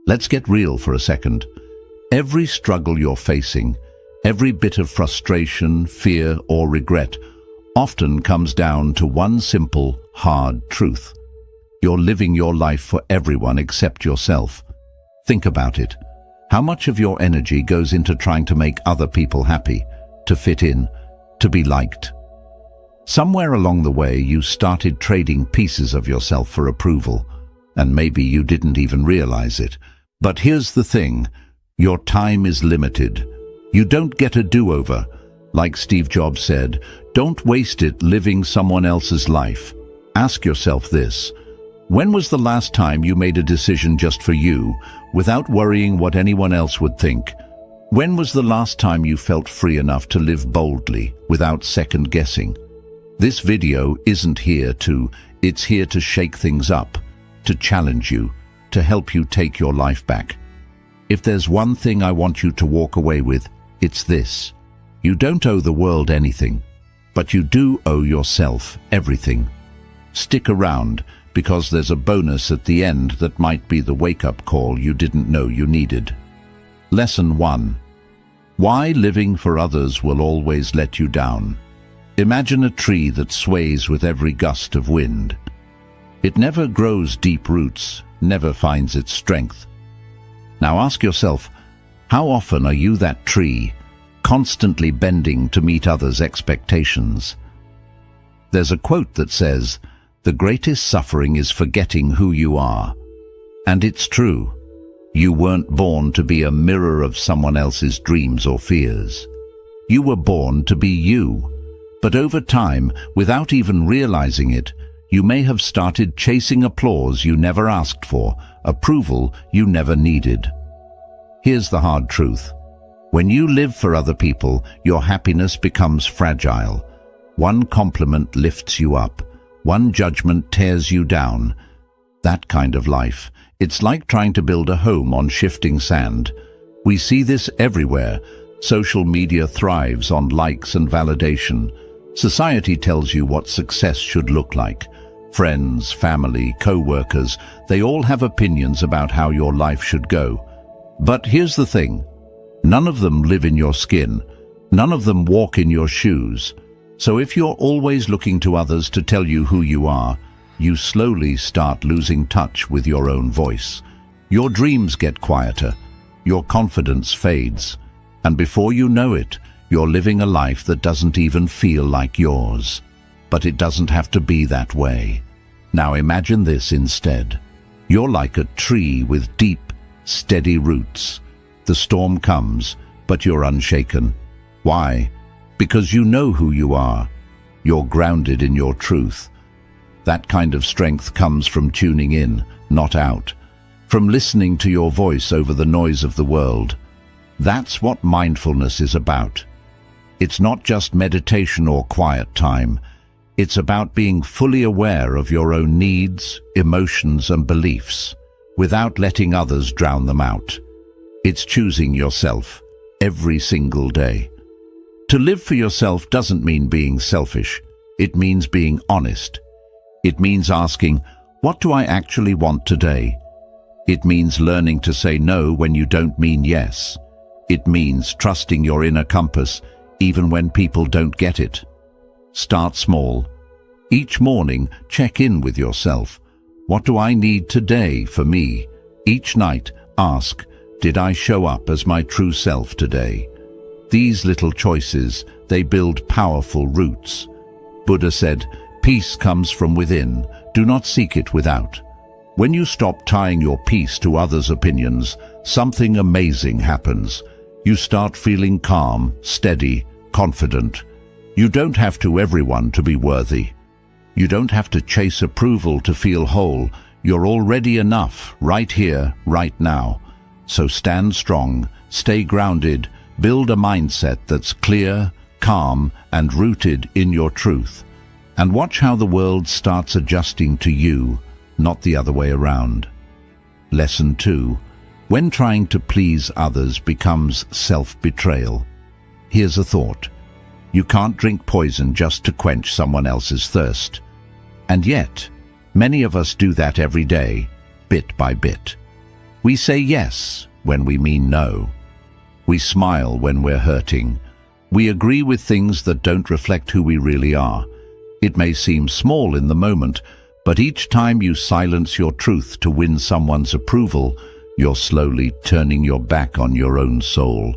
Let's get real for a second. Every struggle you're facing, every bit of frustration, fear, or regret often comes down to one simple, hard truth. You're living your life for everyone except yourself. Think about it. How much of your energy goes into trying to make other people happy, to fit in, to be liked? Somewhere along the way, you started trading pieces of yourself for approval, and maybe you didn't even realize it. But here's the thing. Your time is limited. You don't get a do-over. Like Steve Jobs said, don't waste it living someone else's life. Ask yourself this. When was the last time you made a decision just for you, without worrying what anyone else would think? When was the last time you felt free enough to live boldly, without second-guessing? This video isn't it's here to shake things up, to challenge you, to help you take your life back. If there's one thing I want you to walk away with, it's this. You don't owe the world anything, but you do owe yourself everything. Stick around, because there's a bonus at the end that might be the wake-up call you didn't know you needed. Lesson 1. Why living for others will always let you down. Imagine a tree that sways with every gust of wind. It never grows deep roots, never finds its strength. Now ask yourself, how often are you that tree, constantly bending to meet others' expectations? There's a quote that says, "The greatest suffering is forgetting who you are." And it's true. You weren't born to be a mirror of someone else's dreams or fears. You were born to be you. But over time, without even realizing it, you may have started chasing applause you never asked for, approval you never needed. Here's the hard truth. When you live for other people, your happiness becomes fragile. One compliment lifts you up. One judgment tears you down. That kind of life. It's like trying to build a home on shifting sand. We see this everywhere. Social media thrives on likes and validation. Society tells you what success should look like. Friends, family, co-workers, they all have opinions about how your life should go. But here's the thing. None of them live in your skin. None of them walk in your shoes. So if you're always looking to others to tell you who you are, you slowly start losing touch with your own voice. Your dreams get quieter. Your confidence fades. And before you know it, you're living a life that doesn't even feel like yours. But it doesn't have to be that way. Now imagine this instead. You're like a tree with deep, steady roots. The storm comes, but you're unshaken. Why? Because you know who you are. You're grounded in your truth. That kind of strength comes from tuning in, not out. From listening to your voice over the noise of the world. That's what mindfulness is about. It's not just meditation or quiet time. It's about being fully aware of your own needs, emotions, and beliefs, without letting others drown them out. It's choosing yourself every single day. To live for yourself doesn't mean being selfish. It means being honest. It means asking, what do I actually want today? It means learning to say no when you don't mean yes. It means trusting your inner compass, even when people don't get it. Start small. Each morning, check in with yourself. What do I need today for me? Each night, ask, did I show up as my true self today? These little choices, they build powerful roots. Buddha said, peace comes from within. Do not seek it without. When you stop tying your peace to others' opinions, something amazing happens. You start feeling calm, steady, confident. You don't have to everyone to be worthy. You don't have to chase approval to feel whole. You're already enough, right here, right now. So stand strong, stay grounded, build a mindset that's clear, calm, and rooted in your truth. And watch how the world starts adjusting to you, not the other way around. Lesson 2. When trying to please others becomes self-betrayal. Here's a thought. You can't drink poison just to quench someone else's thirst. And yet, many of us do that every day, bit by bit. We say yes when we mean no. We smile when we're hurting. We agree with things that don't reflect who we really are. It may seem small in the moment, but each time you silence your truth to win someone's approval, you're slowly turning your back on your own soul.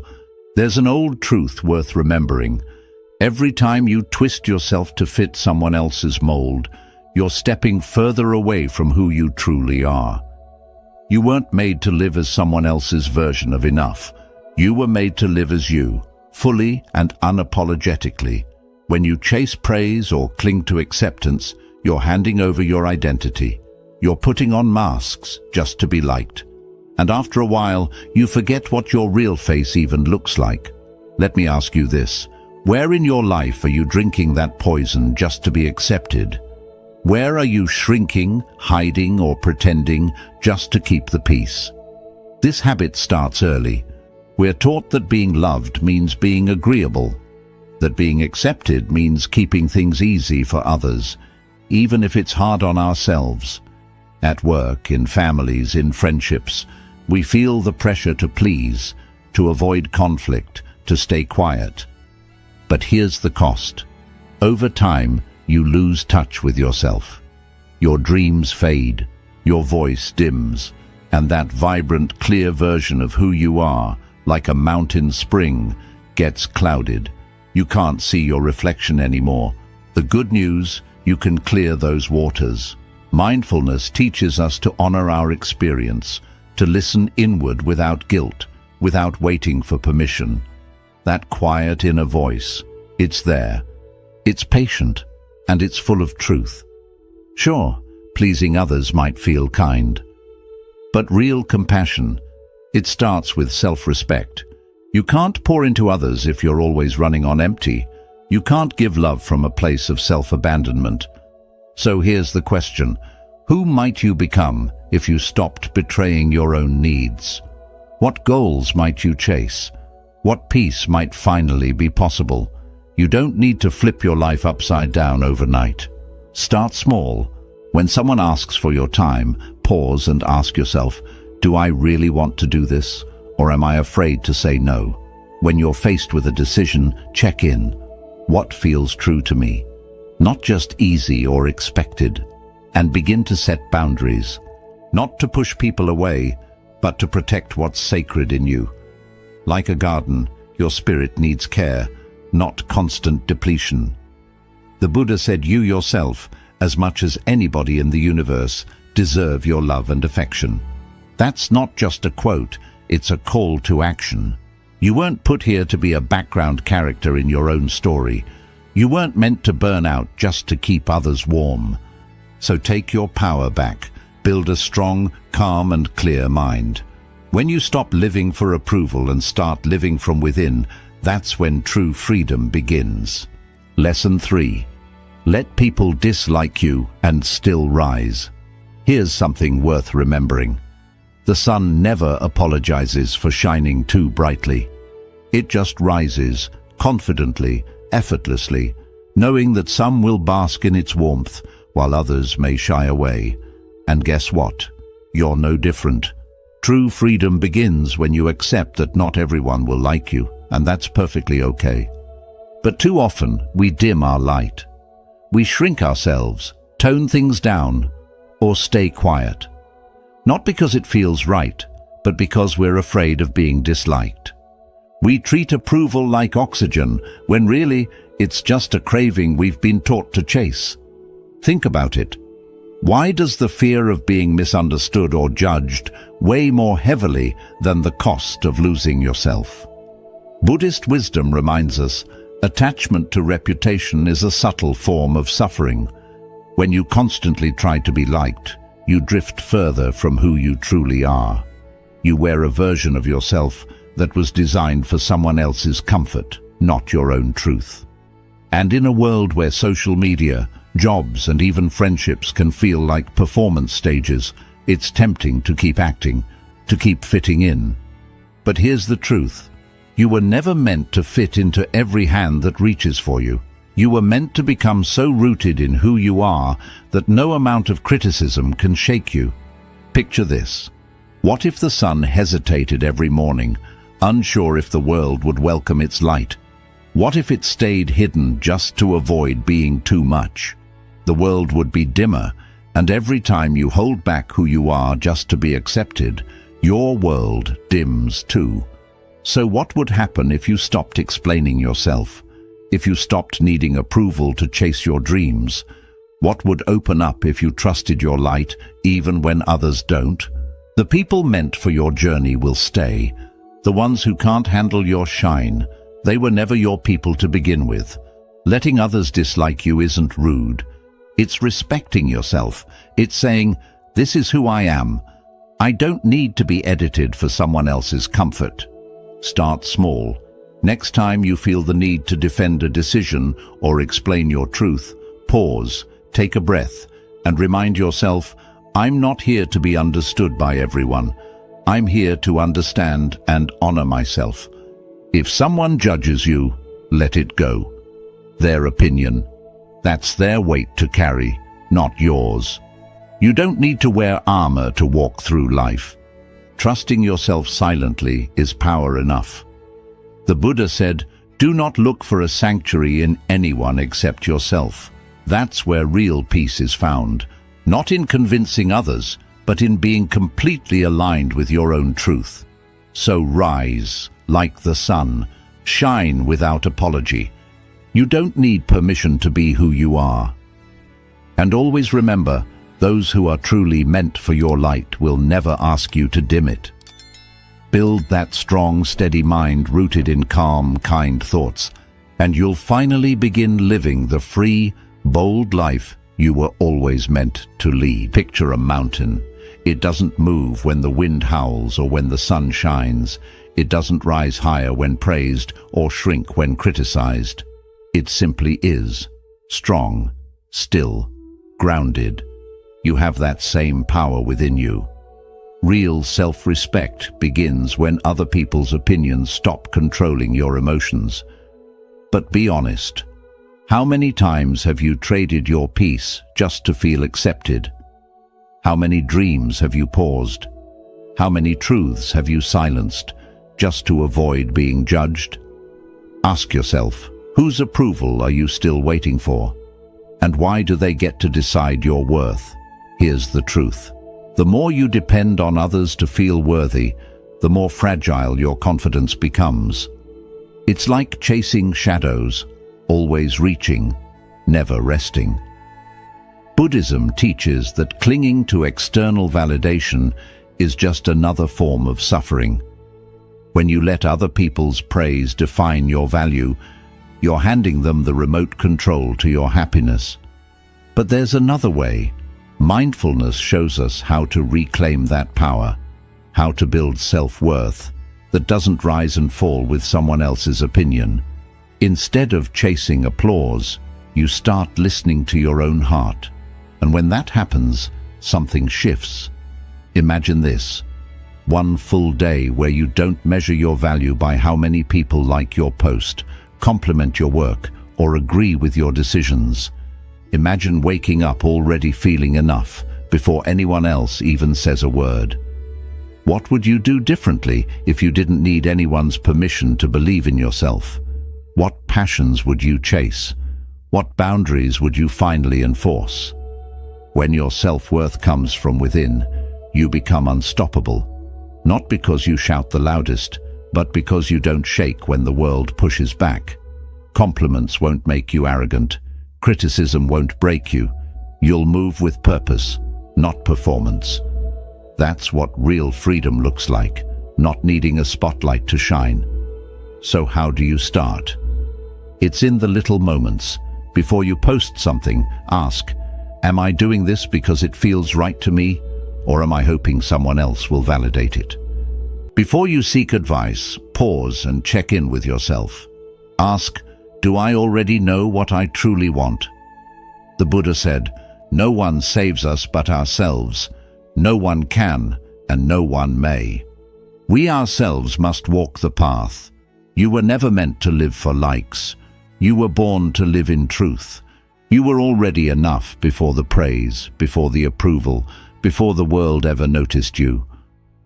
There's an old truth worth remembering. Every time you twist yourself to fit someone else's mold, you're stepping further away from who you truly are. You weren't made to live as someone else's version of enough. You were made to live as you, fully and unapologetically. When you chase praise or cling to acceptance, you're handing over your identity. You're putting on masks just to be liked. And after a while, you forget what your real face even looks like. Let me ask you this. Where in your life are you drinking that poison just to be accepted? Where are you shrinking, hiding, or pretending just to keep the peace? This habit starts early. We're taught that being loved means being agreeable, that being accepted means keeping things easy for others, even if it's hard on ourselves. At work, in families, in friendships, we feel the pressure to please, to avoid conflict, to stay quiet. But here's the cost. Over time, you lose touch with yourself. Your dreams fade, your voice dims, and that vibrant, clear version of who you are, like a mountain spring, gets clouded. You can't see your reflection anymore. The good news, you can clear those waters. Mindfulness teaches us to honor our experience, to listen inward without guilt, without waiting for permission. That quiet inner voice, it's there. It's patient, and it's full of truth. Sure, pleasing others might feel kind. But real compassion, it starts with self-respect. You can't pour into others if you're always running on empty. You can't give love from a place of self-abandonment. So here's the question. Who might you become if you stopped betraying your own needs? What goals might you chase? What peace might finally be possible? You don't need to flip your life upside down overnight. Start small. When someone asks for your time, pause and ask yourself, do I really want to do this? Or am I afraid to say no? When you're faced with a decision, check in. What feels true to me? Not just easy or expected. And begin to set boundaries. Not to push people away, but to protect what's sacred in you. Like a garden, your spirit needs care, not constant depletion. The Buddha said you yourself, as much as anybody in the universe, deserve your love and affection. That's not just a quote, it's a call to action. You weren't put here to be a background character in your own story. You weren't meant to burn out just to keep others warm. So take your power back. Build a strong, calm and clear mind. When you stop living for approval and start living from within, that's when true freedom begins. Lesson 3. Let people dislike you and still rise. Here's something worth remembering. The sun never apologizes for shining too brightly. It just rises, confidently, effortlessly, knowing that some will bask in its warmth, while others may shy away. And guess what? You're no different. True freedom begins when you accept that not everyone will like you, and that's perfectly okay. But too often, we dim our light. We shrink ourselves, tone things down, or stay quiet. Not because it feels right, but because we're afraid of being disliked. We treat approval like oxygen, when really, it's just a craving we've been taught to chase. Think about it. Why does the fear of being misunderstood or judged weigh more heavily than the cost of losing yourself? Buddhist wisdom reminds us, attachment to reputation is a subtle form of suffering. When you constantly try to be liked, you drift further from who you truly are. You wear a version of yourself that was designed for someone else's comfort, not your own truth. And in a world where social media, jobs and even friendships can feel like performance stages, it's tempting to keep acting, to keep fitting in. But here's the truth. You were never meant to fit into every hand that reaches for you. You were meant to become so rooted in who you are that no amount of criticism can shake you. Picture this. What if the sun hesitated every morning, unsure if the world would welcome its light? What if it stayed hidden just to avoid being too much? The world would be dimmer, and every time you hold back who you are just to be accepted, your world dims too. So what would happen if you stopped explaining yourself? If you stopped needing approval to chase your dreams? What would open up if you trusted your light even when others don't? The people meant for your journey will stay. The ones who can't handle your shine, they were never your people to begin with. Letting others dislike you isn't rude. It's respecting yourself. It's saying, this is who I am. I don't need to be edited for someone else's comfort. Start small. Next time you feel the need to defend a decision or explain your truth, pause, take a breath, and remind yourself, I'm not here to be understood by everyone. I'm here to understand and honor myself. If someone judges you, let it go. Their opinion, that's their weight to carry, not yours. You don't need to wear armor to walk through life. Trusting yourself silently is power enough. The Buddha said, do not look for a sanctuary in anyone except yourself. That's where real peace is found, not in convincing others, but in being completely aligned with your own truth. So rise, like the sun, shine without apology. You don't need permission to be who you are. And always remember, those who are truly meant for your light will never ask you to dim it. Build that strong, steady mind rooted in calm, kind thoughts, and you'll finally begin living the free, bold life you were always meant to lead. Picture a mountain. It doesn't move when the wind howls or when the sun shines. It doesn't rise higher when praised or shrink when criticized. It simply is, strong, still, grounded. You have that same power within you. Real self-respect begins when other people's opinions stop controlling your emotions. But be honest. How many times have you traded your peace just to feel accepted? How many dreams have you paused? How many truths have you silenced just to avoid being judged? Ask yourself, whose approval are you still waiting for? And why do they get to decide your worth? Here's the truth. The more you depend on others to feel worthy, the more fragile your confidence becomes. It's like chasing shadows, always reaching, never resting. Buddhism teaches that clinging to external validation is just another form of suffering. When you let other people's praise define your value, you're handing them the remote control to your happiness. But there's another way. Mindfulness shows us how to reclaim that power, how to build self-worth that doesn't rise and fall with someone else's opinion. Instead of chasing applause, you start listening to your own heart. And when that happens, something shifts. Imagine this: one full day where you don't measure your value by how many people like your post, compliment your work, or agree with your decisions. Imagine waking up already feeling enough before anyone else even says a word. What would you do differently if you didn't need anyone's permission to believe in yourself? What passions would you chase? What boundaries would you finally enforce? When your self-worth comes from within, you become unstoppable. Not because you shout the loudest, but because you don't shake when the world pushes back. Compliments won't make you arrogant. Criticism won't break you. You'll move with purpose, not performance. That's what real freedom looks like, not needing a spotlight to shine. So how do you start? It's in the little moments. Before you post something, ask, am I doing this because it feels right to me, or am I hoping someone else will validate it? Before you seek advice, pause and check in with yourself. Ask, do I already know what I truly want? The Buddha said, no one saves us but ourselves. No one can, and no one may. We ourselves must walk the path. You were never meant to live for likes. You were born to live in truth. You were already enough before the praise, before the approval, before the world ever noticed you.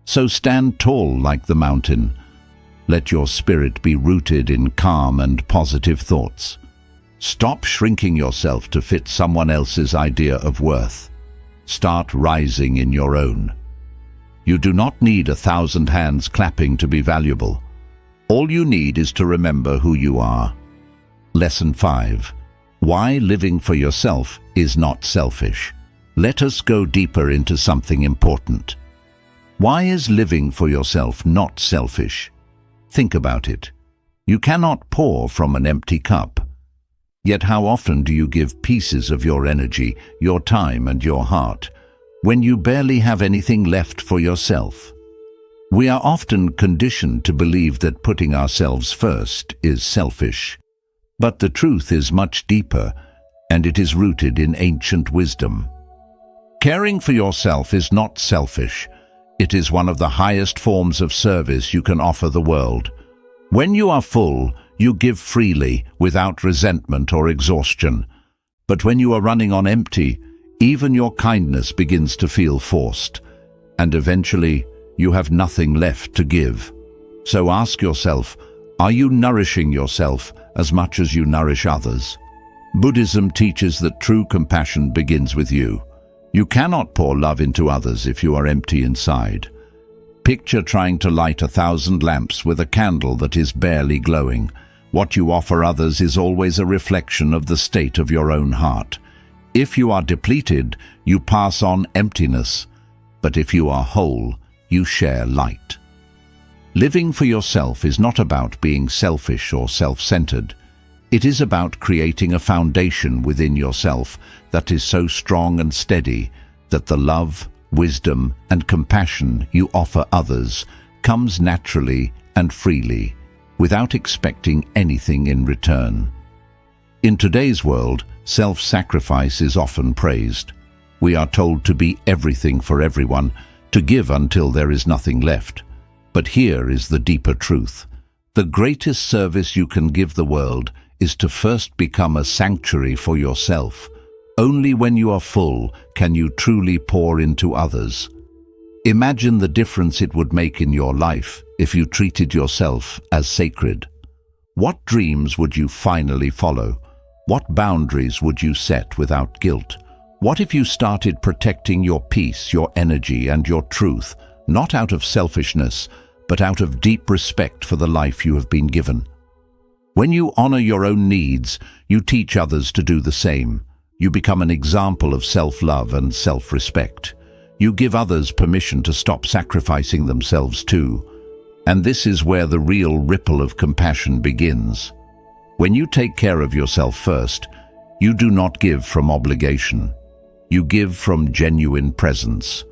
So stand tall like the mountain. Let your spirit be rooted in calm and positive thoughts. Stop shrinking yourself to fit someone else's idea of worth. Start rising in your own. You do not need 1,000 hands clapping to be valuable. All you need is to remember who you are. Lesson 5. Why living for yourself is not selfish. Let us go deeper into something important. Why is living for yourself not selfish? Think about it. You cannot pour from an empty cup. Yet how often do you give pieces of your energy, your time and your heart, when you barely have anything left for yourself? We are often conditioned to believe that putting ourselves first is selfish. But the truth is much deeper, and it is rooted in ancient wisdom. Caring for yourself is not selfish. It is one of the highest forms of service you can offer the world. When you are full, you give freely, without resentment or exhaustion. But when you are running on empty, even your kindness begins to feel forced, and eventually you have nothing left to give. So ask yourself, are you nourishing yourself as much as you nourish others? Buddhism teaches that true compassion begins with you. You cannot pour love into others if you are empty inside. Picture trying to light 1,000 lamps with a candle that is barely glowing. What you offer others is always a reflection of the state of your own heart. If you are depleted, you pass on emptiness, but if you are whole, you share light. Living for yourself is not about being selfish or self-centered. It is about creating a foundation within yourself that is so strong and steady that the love, wisdom, and compassion you offer others comes naturally and freely, without expecting anything in return. In today's world, self-sacrifice is often praised. We are told to be everything for everyone, to give until there is nothing left. But here is the deeper truth. The greatest service you can give the world is to first become a sanctuary for yourself. Only when you are full can you truly pour into others. Imagine the difference it would make in your life if you treated yourself as sacred. What dreams would you finally follow? What boundaries would you set without guilt? What if you started protecting your peace, your energy, and your truth, not out of selfishness, but out of deep respect for the life you have been given? When you honor your own needs, you teach others to do the same. You become an example of self-love and self-respect. You give others permission to stop sacrificing themselves too. And this is where the real ripple of compassion begins. When you take care of yourself first, you do not give from obligation. You give from genuine presence.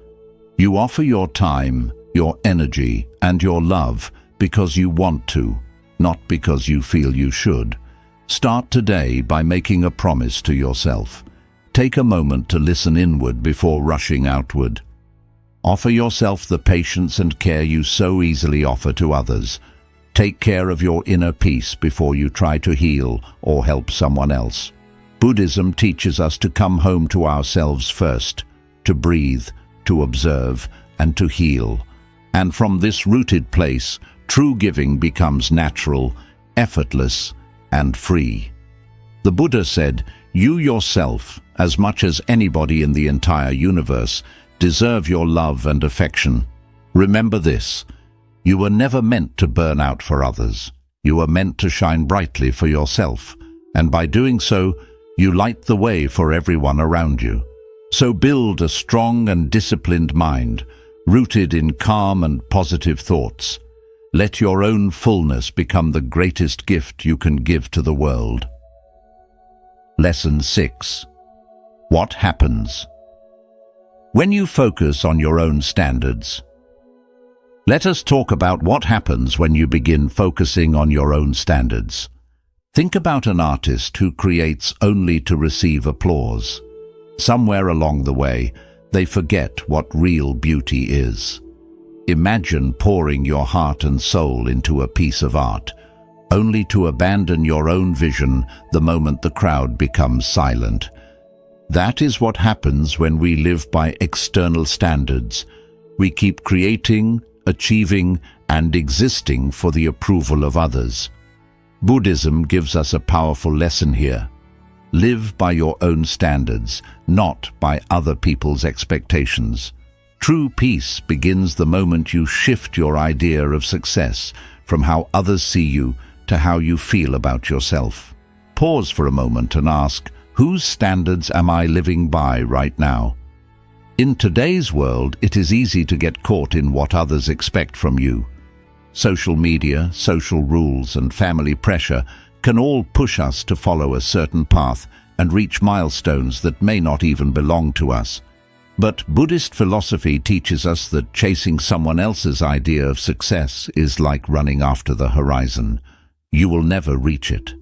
You offer your time, your energy, and your love because you want to, not because you feel you should. Start today by making a promise to yourself. Take a moment to listen inward before rushing outward. Offer yourself the patience and care you so easily offer to others. Take care of your inner peace before you try to heal or help someone else. Buddhism teaches us to come home to ourselves first, to breathe, to observe, and to heal. And from this rooted place, true giving becomes natural, effortless, and free. The Buddha said, "You yourself, as much as anybody in the entire universe, deserve your love and affection." Remember this: you were never meant to burn out for others. You were meant to shine brightly for yourself, and by doing so, you light the way for everyone around you. So build a strong and disciplined mind, rooted in calm and positive thoughts. Let your own fullness become the greatest gift you can give to the world. Lesson 6. What happens when you focus on your own standards? Let us talk about what happens when you begin focusing on your own standards. Think about an artist who creates only to receive applause. Somewhere along the way, they forget what real beauty is. Imagine pouring your heart and soul into a piece of art, only to abandon your own vision the moment the crowd becomes silent. That is what happens when we live by external standards. We keep creating, achieving, and existing for the approval of others. Buddhism gives us a powerful lesson here. Live by your own standards, not by other people's expectations. True peace begins the moment you shift your idea of success from how others see you to how you feel about yourself. Pause for a moment and ask, whose standards am I living by right now? In today's world, it is easy to get caught in what others expect from you. Social media, social rules, and family pressure can all push us to follow a certain path and reach milestones that may not even belong to us. But Buddhist philosophy teaches us that chasing someone else's idea of success is like running after the horizon. You will never reach it.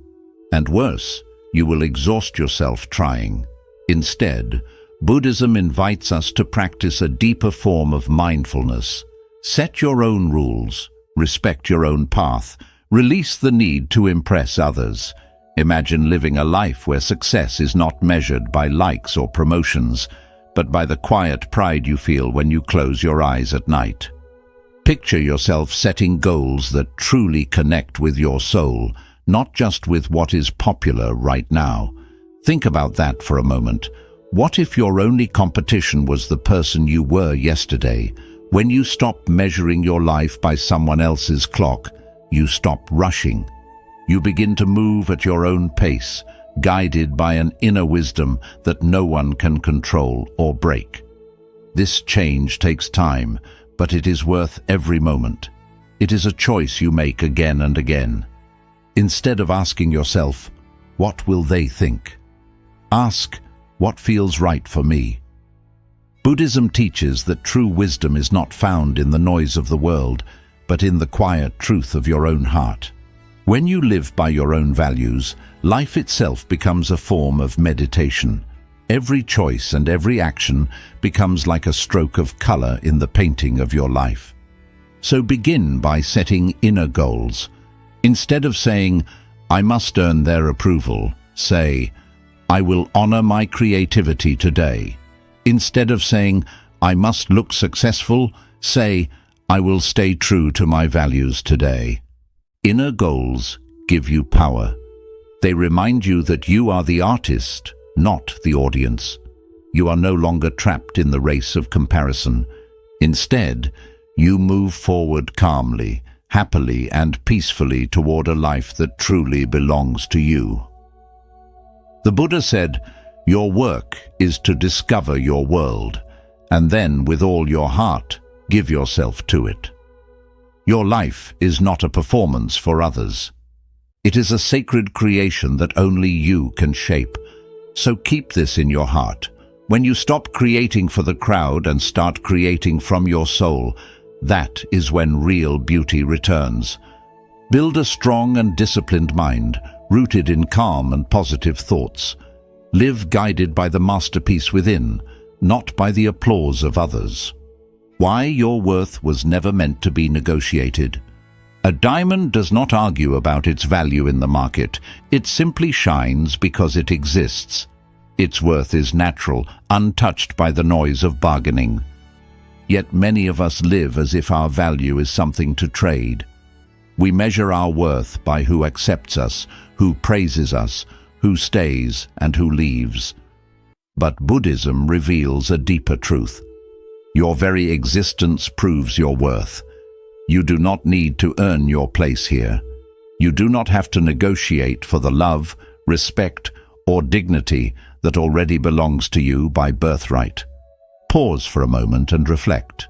And worse, you will exhaust yourself trying. Instead, Buddhism invites us to practice a deeper form of mindfulness. Set your own rules, respect your own path, release the need to impress others. Imagine living a life where success is not measured by likes or promotions, but by the quiet pride you feel when you close your eyes at night. Picture yourself setting goals that truly connect with your soul, not just with what is popular right now. Think about that for a moment. What if your only competition was the person you were yesterday? When you stop measuring your life by someone else's clock, you stop rushing. You begin to move at your own pace, guided by an inner wisdom that no one can control or break. This change takes time, but it is worth every moment. It is a choice you make again and again. Instead of asking yourself, what will they think? Ask, what feels right for me? Buddhism teaches that true wisdom is not found in the noise of the world, but in the quiet truth of your own heart. When you live by your own values, life itself becomes a form of meditation. Every choice and every action becomes like a stroke of color in the painting of your life. So begin by setting inner goals. Instead of saying, I must earn their approval, say, I will honor my creativity today. Instead of saying, I must look successful, say, I will stay true to my values today. Inner goals give you power. They remind you that you are the artist, not the audience. You are no longer trapped in the race of comparison. Instead, you move forward calmly, happily, and peacefully toward a life that truly belongs to you. The Buddha said, your work is to discover your world, and then with all your heart, give yourself to it. Your life is not a performance for others. It is a sacred creation that only you can shape. So keep this in your heart. When you stop creating for the crowd and start creating from your soul, that is when real beauty returns. Build a strong and disciplined mind, rooted in calm and positive thoughts. Live guided by the masterpiece within, not by the applause of others. Why your worth was never meant to be negotiated. A diamond does not argue about its value in the market. It simply shines because it exists. Its worth is natural, untouched by the noise of bargaining. Yet many of us live as if our value is something to trade. We measure our worth by who accepts us, who praises us, who stays and who leaves. But Buddhism reveals a deeper truth. Your very existence proves your worth. You do not need to earn your place here. You do not have to negotiate for the love, respect, or dignity that already belongs to you by birthright. Pause for a moment and reflect.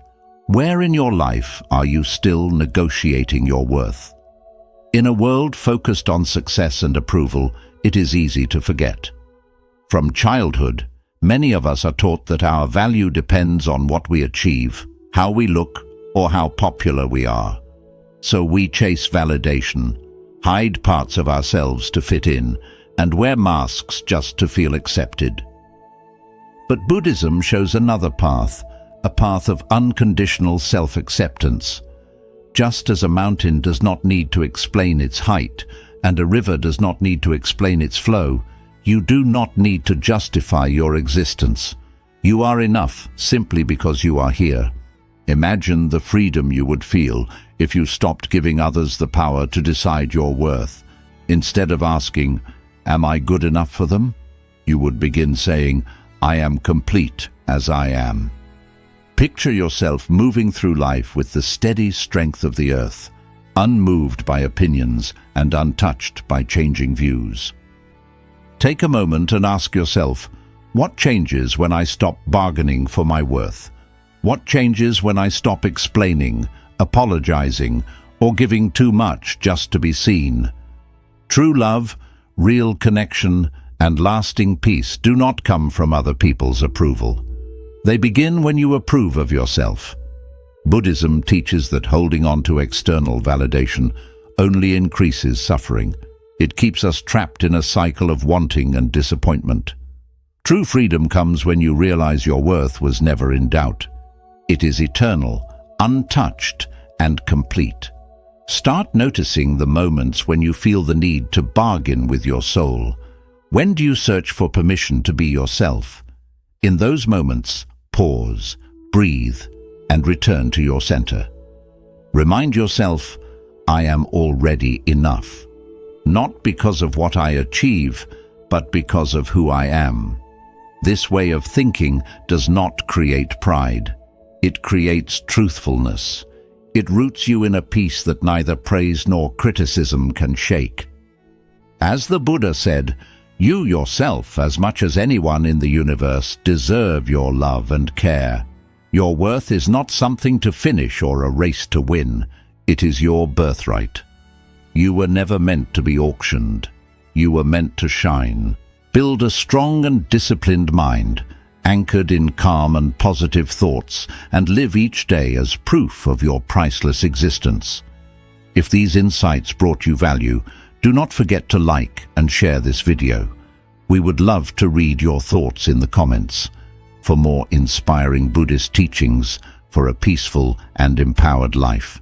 Where in your life are you still negotiating your worth? In a world focused on success and approval, it is easy to forget. From childhood, many of us are taught that our value depends on what we achieve, how we look, or how popular we are. So we chase validation, hide parts of ourselves to fit in, and wear masks just to feel accepted. But Buddhism shows another path, a path of unconditional self-acceptance. Just as a mountain does not need to explain its height, and a river does not need to explain its flow, you do not need to justify your existence. You are enough simply because you are here. Imagine the freedom you would feel if you stopped giving others the power to decide your worth. Instead of asking, "Am I good enough for them?" you would begin saying, "I am complete as I am." Picture yourself moving through life with the steady strength of the earth, unmoved by opinions and untouched by changing views. Take a moment and ask yourself, what changes when I stop bargaining for my worth? What changes when I stop explaining, apologizing, or giving too much just to be seen? True love, real connection, and lasting peace do not come from other people's approval. They begin when you approve of yourself. Buddhism teaches that holding on to external validation only increases suffering. It keeps us trapped in a cycle of wanting and disappointment. True freedom comes when you realize your worth was never in doubt. It is eternal, untouched, and complete. Start noticing the moments when you feel the need to bargain with your soul. When do you search for permission to be yourself? In those moments, pause, breathe, and return to your center. Remind yourself, I am already enough. Not because of what I achieve, but because of who I am. This way of thinking does not create pride. It creates truthfulness. It roots you in a peace that neither praise nor criticism can shake. As the Buddha said, you yourself, as much as anyone in the universe, deserve your love and care. Your worth is not something to finish or a race to win. It is your birthright. You were never meant to be auctioned. You were meant to shine. Build a strong and disciplined mind, anchored in calm and positive thoughts, and live each day as proof of your priceless existence. If these insights brought you value, do not forget to like and share this video. We would love to read your thoughts in the comments. For more inspiring Buddhist teachings for a peaceful and empowered life,